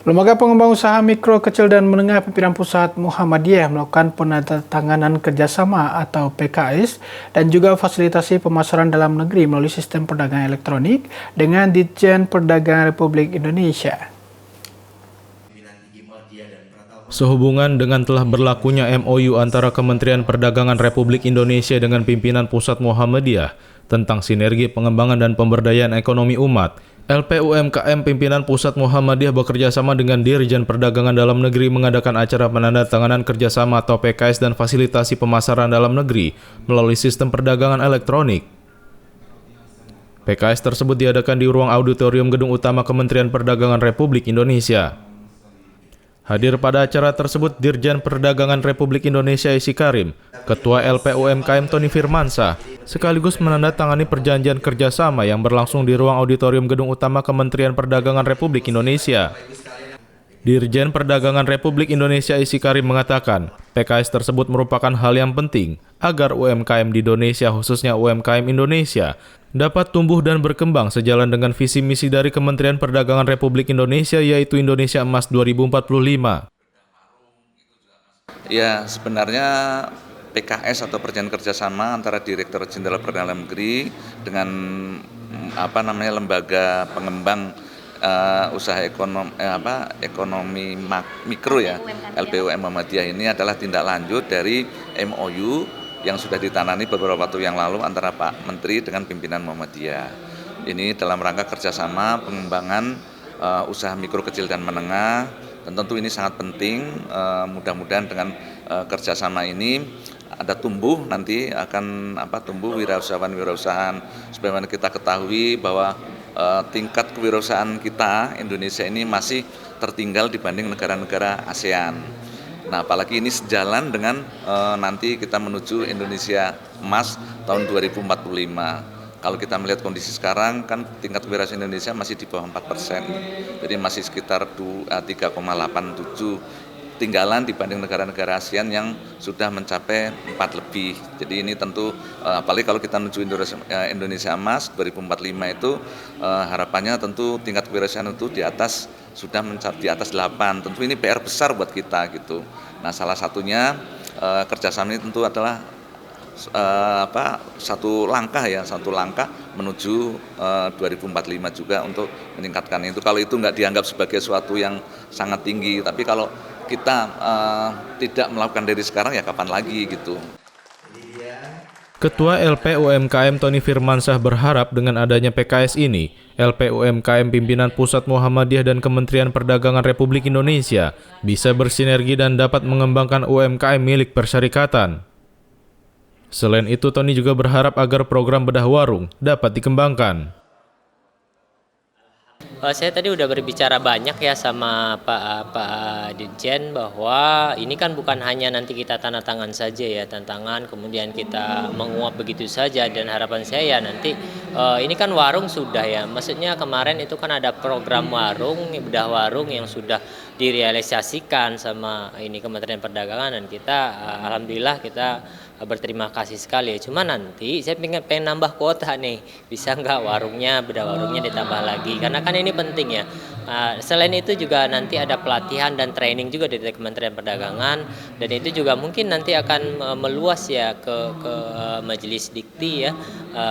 Lembaga Pengembang Usaha Mikro, Kecil dan Menengah Pimpinan Pusat Muhammadiyah melakukan penandatanganan kerjasama atau PKS dan juga fasilitasi pemasaran dalam negeri melalui sistem perdagangan elektronik dengan Ditjen Perdagangan Republik Indonesia. Sehubungan dengan telah berlakunya MOU antara Kementerian Perdagangan Republik Indonesia dengan Pimpinan Pusat Muhammadiyah tentang sinergi pengembangan dan pemberdayaan ekonomi umat, LPUMKM Pimpinan Pusat Muhammadiyah bekerjasama dengan Dirjen Perdagangan Dalam Negeri mengadakan acara penandatanganan kerjasama atau PKS dan fasilitasi pemasaran dalam negeri melalui sistem perdagangan elektronik. PKS tersebut diadakan di ruang auditorium Gedung Utama Kementerian Perdagangan Republik Indonesia. Hadir pada acara tersebut Dirjen Perdagangan Republik Indonesia Isi Karim, Ketua LPUMKM Tony Firmansyah, sekaligus menandatangani perjanjian kerjasama yang berlangsung di ruang auditorium Gedung Utama Kementerian Perdagangan Republik Indonesia. Dirjen Perdagangan Republik Indonesia Isi Karim mengatakan, PKS tersebut merupakan hal yang penting agar UMKM di Indonesia, khususnya UMKM Indonesia, dapat tumbuh dan berkembang sejalan dengan visi misi dari Kementerian Perdagangan Republik Indonesia, yaitu Indonesia Emas 2045. Ya, sebenarnya PKS atau perjanjian kerjasama antara Direktur Jenderal Perdagangan Dalam Negeri dengan lembaga pengembang usaha ekonomi mikro ya, LPUM Muhammadiyah ini adalah tindak lanjut dari MOU yang sudah ditanani beberapa waktu yang lalu antara Pak Menteri dengan pimpinan Muhammadiyah. Ini dalam rangka kerjasama pengembangan usaha mikro, kecil dan menengah, dan tentu ini sangat penting. Mudah-mudahan dengan kerjasama ini ada tumbuh, nanti akan tumbuh wirausahaan. Sebagaimana kita ketahui bahwa tingkat kewirausahaan kita Indonesia ini masih tertinggal dibanding negara-negara ASEAN. Nah, apalagi ini sejalan dengan nanti kita menuju Indonesia Emas tahun 2045. Kalau kita melihat kondisi sekarang kan tingkat kewirausahaan Indonesia masih di bawah 4%. Jadi masih sekitar 3,87 tinggalan dibanding negara-negara ASEAN yang sudah mencapai 4 lebih. Jadi ini tentu apalagi kalau kita menuju Indonesia Emas 2045 itu harapannya tentu tingkat kewirausahaan itu sudah mencapai di atas 8. Tentu ini PR besar buat kita gitu. Nah, salah satunya kerjasama ini tentu adalah satu langkah menuju 2045 juga untuk meningkatkan itu. Kalau itu nggak dianggap sebagai suatu yang sangat tinggi, tapi kalau kita tidak melakukan dari sekarang ya kapan lagi gitu. Ketua LPUMKM Tony Firmansyah berharap dengan adanya PKS ini, LPUMKM Pimpinan Pusat Muhammadiyah dan Kementerian Perdagangan Republik Indonesia bisa bersinergi dan dapat mengembangkan UMKM milik persyarikatan. Selain itu, Tony juga berharap agar program bedah warung dapat dikembangkan. Saya tadi udah berbicara banyak ya sama Pak Dirjen bahwa ini kan bukan hanya nanti kita tanda tangan saja ya, tantangan kemudian kita menguap begitu saja, dan harapan saya ya nanti ini kan warung sudah ya, maksudnya kemarin itu kan ada program warung, bedah warung yang sudah direalisasikan sama ini Kementerian Perdagangan, dan kita alhamdulillah kita berterima kasih sekali. Cuma nanti saya pengen nambah kuota nih, bisa nggak bedah warungnya ditambah lagi, karena kan ini penting ya. Selain itu juga nanti ada pelatihan dan training juga dari Kementerian Perdagangan, dan itu juga mungkin nanti akan meluas ya ke majelis dikti ya,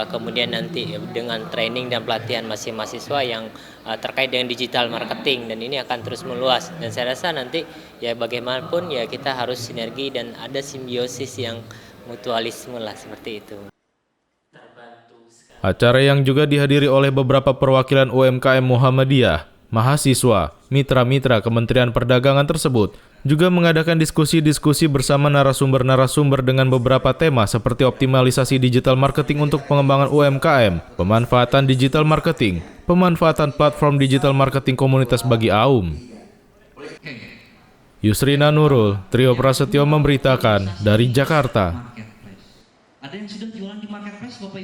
kemudian nanti dengan training dan pelatihan mahasiswa yang terkait dengan digital marketing, dan ini akan terus meluas, dan saya rasa nanti ya bagaimanapun ya kita harus sinergi dan ada simbiosis yang mutualisme lah, seperti itu. Acara yang juga dihadiri oleh beberapa perwakilan UMKM Muhammadiyah, mahasiswa, mitra-mitra Kementerian Perdagangan tersebut juga mengadakan diskusi-diskusi bersama narasumber-narasumber dengan beberapa tema seperti optimalisasi digital marketing untuk pengembangan UMKM, pemanfaatan digital marketing, pemanfaatan platform digital marketing komunitas bagi AUM. Yusrina Nurul, Trio Prasetyo memberitakan dari Jakarta.